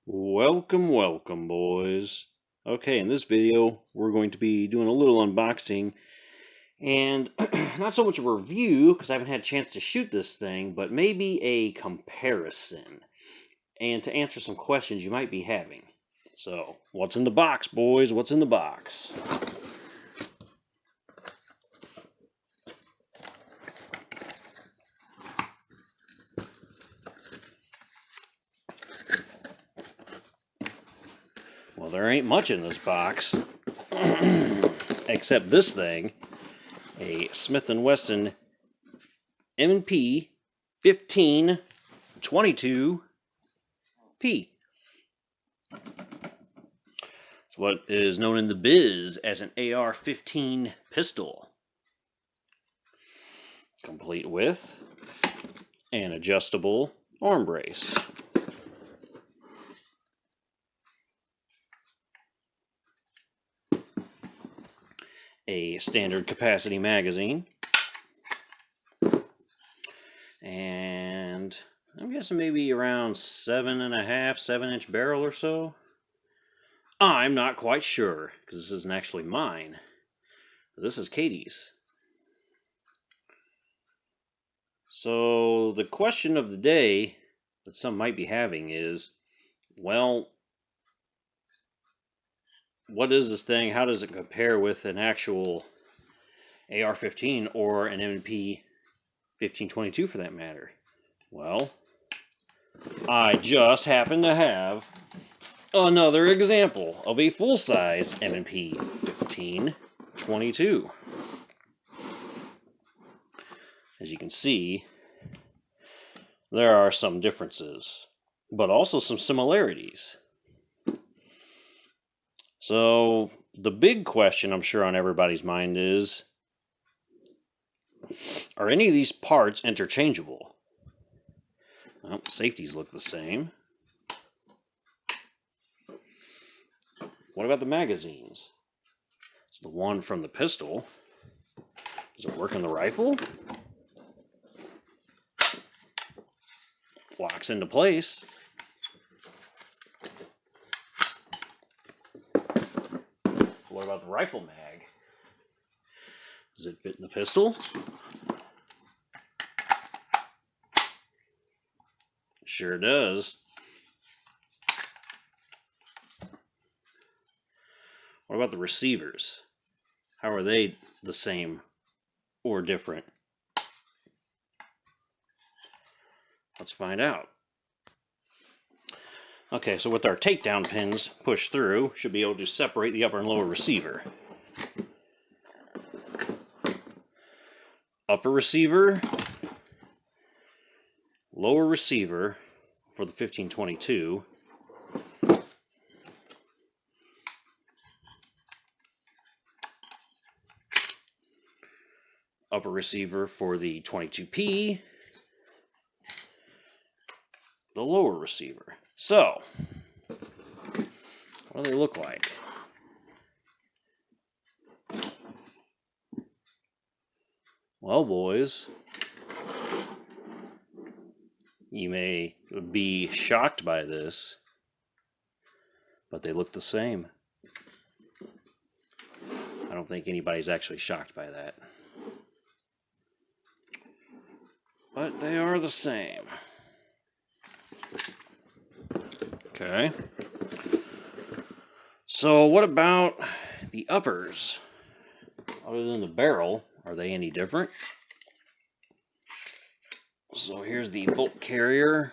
Welcome, boys. Okay, in this video, we're going to be doing a little unboxing and not so much a review because I haven't had a chance to shoot this thing, but maybe a comparison and to answer some questions you might be having. So, what's in the box, boys? What's in the box? Well, there ain't much in this box except this thing, a Smith Wesson M&P 1522P. It's what is known in the biz as an AR-15 pistol, complete with an adjustable arm brace. A standard capacity magazine, and I'm guessing maybe around 7.5, 7-inch barrel or so. I'm not quite sure because this isn't actually mine. This is Katie's. So the question of the day that some might be having is, well, what is this thing? How does it compare with an actual AR-15 or an M&P 1522 for that matter? Well, I just happen to have another example of a full-size M&P 1522. As you can see, there are some differences, but also some similarities. So, the big question I'm sure on everybody's mind is, are any of these parts interchangeable? Well, safeties look the same. What about the magazines? It's the one from the pistol. Does it work in the rifle? Locks into place. What about the rifle mag? Does it fit in the pistol? Sure does. What about the receivers? How are they the same or different? Let's find out. Okay, so with our takedown pins pushed through, should be able to separate the upper and lower receiver. Upper receiver, lower receiver for the 1522. Upper receiver for the 22P. The lower receiver. So, what do they look like? Well, boys, you may be shocked by this, but they look the same. I don't think anybody's actually shocked by that. But they are the same. Okay. So what about the uppers? Other than the barrel, are they any different? So here's the bolt carrier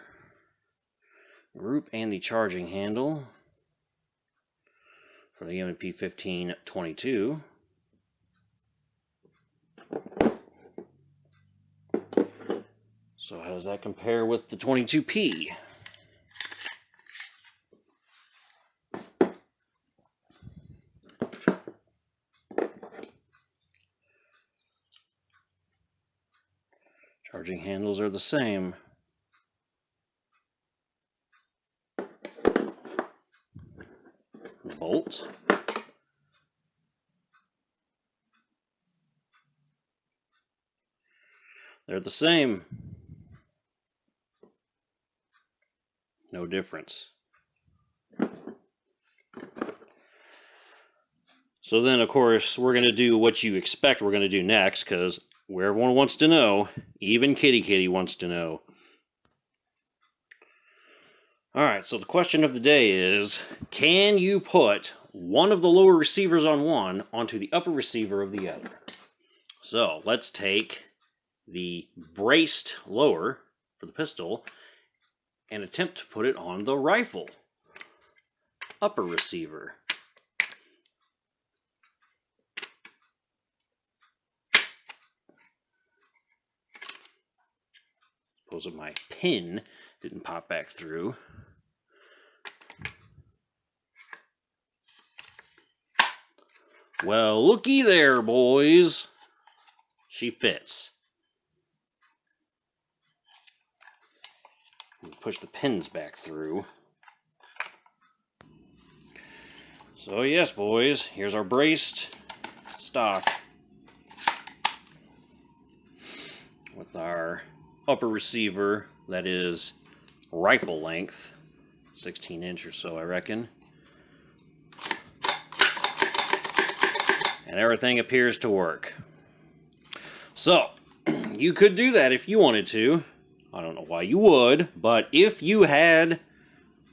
group and the charging handle for the M&P 1522. So how does that compare with the 22P? Charging handles are the same. Bolt. They're the same. No difference. So then, of course, we're going to do what you expect we're going to do next, because where everyone wants to know, even Kitty wants to know. Alright, so the question of the day is, can you put one of the lower receivers on one onto the upper receiver of the other? So, let's take the braced lower for the pistol and attempt to put it on the rifle upper receiver. Suppose if my pin didn't pop back through. Well, looky there, boys. She fits. Push the pins back through. So yes, boys, here's our braced stock with our upper receiver that is rifle length, 16-inch or so, I reckon. And everything appears to work. So, you could do that if you wanted to. I don't know why you would, but if you had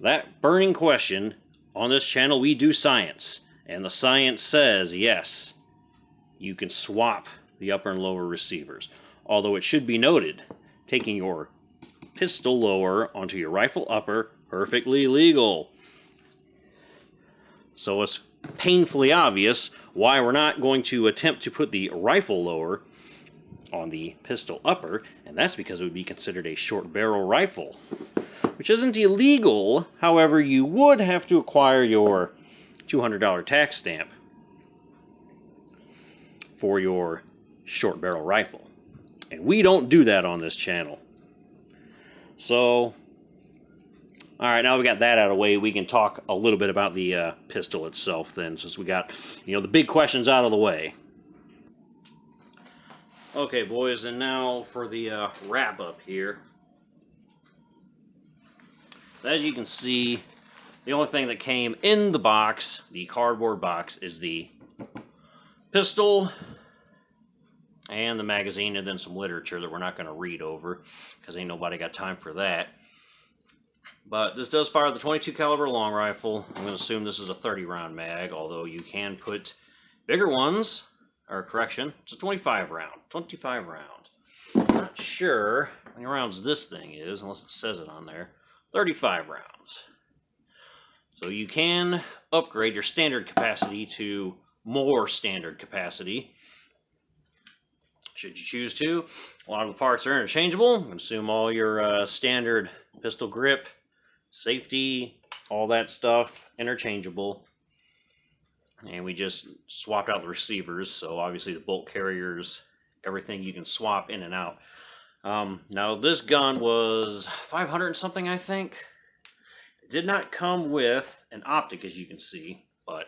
that burning question, on this channel we do science. And the science says, yes, you can swap the upper and lower receivers. Although it should be noted, taking your pistol lower onto your rifle upper, perfectly legal. So it's painfully obvious why we're not going to attempt to put the rifle lower on the pistol upper, and that's because it would be considered a short barrel rifle, which isn't illegal. However, you would have to acquire your $200 tax stamp for your short barrel rifle, and we don't do that on this channel. So, alright, now we got that out of the way, we can talk a little bit about the pistol itself then, since we got, the big questions out of the way. Okay, boys, and now for the wrap-up here. As you can see, the only thing that came in the box, the cardboard box, is the pistol and the magazine, and then some literature that we're not going to read over, because ain't nobody got time for that. But this does fire the .22 caliber long rifle. I'm going to assume this is a 30-round mag, although you can put bigger ones. Or correction, it's a 25 round. 25 round. Not sure how many rounds this thing is, unless it says it on there. 35 rounds. So you can upgrade your standard capacity to more standard capacity, should you choose to. A lot of the parts are interchangeable. I'm going to assume all your standard pistol grip, safety, all that stuff, interchangeable. And we just swapped out the receivers, so obviously the bolt carriers, everything you can swap in and out. Now this gun was 500 and something, I think. It did not come with an optic, as you can see, but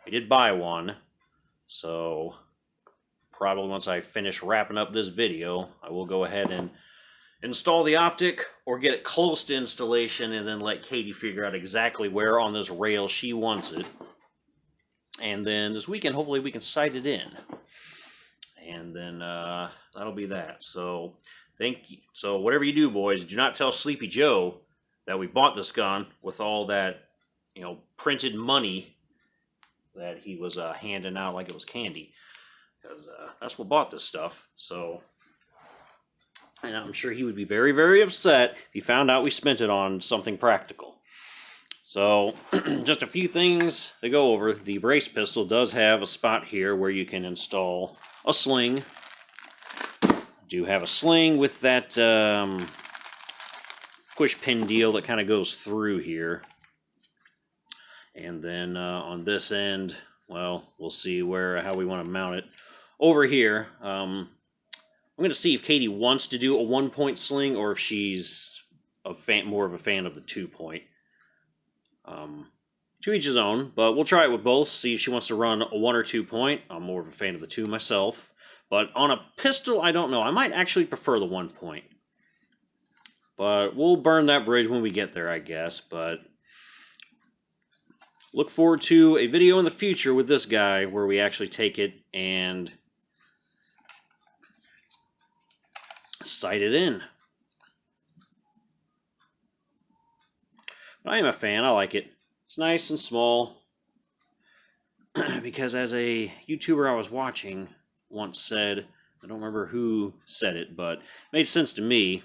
we did buy one. So probably once I finish wrapping up this video, I will go ahead and install the optic or get it close to installation, and then let Katie figure out exactly where on this rail she wants it. And then this weekend, hopefully we can sight it in. And then that'll be that. So thank you. So whatever you do, boys, do not tell Sleepy Joe that we bought this gun with all that, printed money that he was handing out like it was candy. Because that's what bought this stuff. So, and I'm sure he would be very, very upset if he found out we spent it on something practical. So, just a few things to go over. The brace pistol does have a spot here where you can install a sling. I do have a sling with that push pin deal that kind of goes through here. And then on this end, well, we'll see how we want to mount it. Over here, I'm going to see if Katie wants to do a 1-point sling, or if she's more of a fan of the 2-point. To each his own, but we'll try it with both, see if she wants to run a 1 or 2-point. I'm more of a fan of the 2 myself. But on a pistol, I don't know. I might actually prefer the 1-point. But we'll burn that bridge when we get there, I guess. But look forward to a video in the future with this guy where we actually take it and sight it in. But I am a fan. I like it. It's nice and small. Because as a YouTuber I was watching once said, I don't remember who said it, but it made sense to me.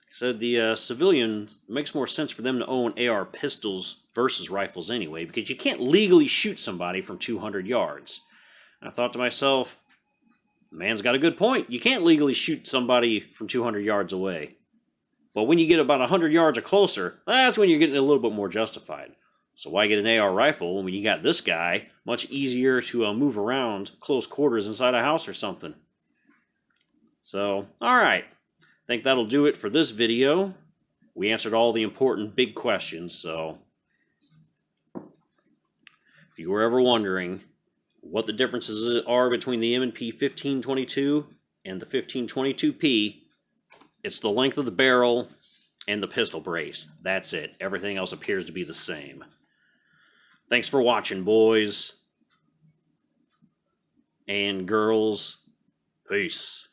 He said the civilians, it makes more sense for them to own AR pistols versus rifles anyway, because you can't legally shoot somebody from 200 yards. And I thought to myself, the man's got a good point. You can't legally shoot somebody from 200 yards away. But when you get about 100 yards or closer, that's when you're getting a little bit more justified. So why get an AR rifle when you got this guy? Much easier to move around close quarters inside a house or something. So, alright. I think that'll do it for this video. We answered all the important big questions, so if you were ever wondering what the differences are between the M&P 1522 and the 1522P, it's the length of the barrel and the pistol brace. That's it. Everything else appears to be the same. Thanks for watching, boys and girls. Peace.